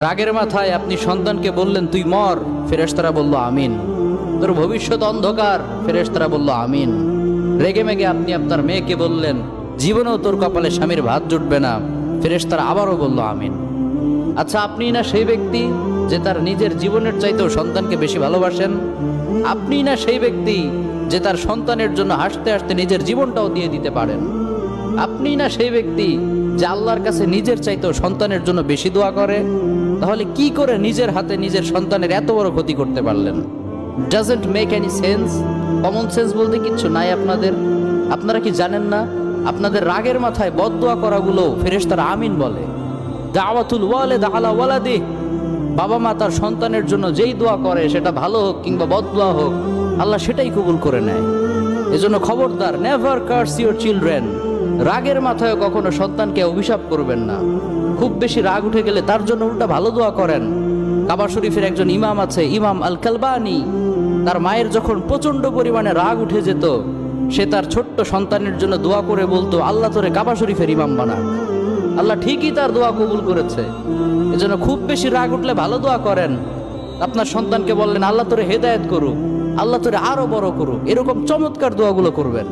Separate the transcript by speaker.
Speaker 1: রাগের মাথায় আপনি সন্তানকে বললেন তুই মর, ফেরেশতারা বলল আমিন। তোর ভবিষ্যৎ অন্ধকার, ফেরেশতারা বলল আমিন। রেগে মেগে আপনি আপনার মেয়েকে বললেন জীবনেও তোর কপালে স্বামীর ভাত জুটবে না, ফেরেশতারা আবারও বলল আমিন। আচ্ছা, আপনি না সেই ব্যক্তি যে তার নিজের জীবনের চাইতেও সন্তানকে বেশি ভালোবাসেন? আপনি না সেই ব্যক্তি যে তার সন্তানের জন্য হাসতে হাসতে নিজের জীবনটাও দিয়ে দিতে পারেন? আপনি না সেই ব্যক্তি যে আল্লাহর কাছে নিজের চাইতেও সন্তানের জন্য বেশি দোয়া করে? তাহলে কি করে নিজের হাতে নিজের সন্তানের এত বড় ক্ষতি করতে পারলেন? Doesn't make any sense. Common sense বলতে কিচ্ছু নাই আপনাদের। আপনারা কি জানেন না আপনাদের রাগের মাথায় বদদোয়া করাগুলো ফেরেশতারা আমিন বলে? দাওয়াতুল ওয়ালিদ আলা ওয়ালাদি, বাবা মা তার সন্তানের জন্য যেই দোয়া করে সেটা ভালো হোক কিংবা বদদোয়া হোক, আল্লাহ সেটাই কবুল করে নেয়। এজন্য খবরদার, নেভার কার্স ইউর চিলড্রেন। রাগের মাথায় কখনো সন্তানকে অভিশাপ করবেন না। খুব বেশি রাগ উঠে গেলে তার জন্য উল্টা ভালো দোয়া করেন। কাবা শরীফের একজন ইমাম আছে, ইমাম আল কালবানি। তার মায়ের যখন প্রচন্ড পরিমাণে রাগ উঠে যেত, সে তার ছোট্ট সন্তানের জন্য দোয়া করে বলতো আল্লাহ তোরে কাবা শরীফের ইমাম বানাক। আল্লাহ ঠিকই তার দোয়া কবুল করেছে। এজন্য খুব বেশি রাগ উঠলে ভালো দোয়া করেন। আপনার সন্তানকে বললেন আল্লাহ তোরে হেদায়েত করুক, আল্লাহ তোরে আরো বড় করুক, এরকম চমৎকার দোয়াগুলো করবেন।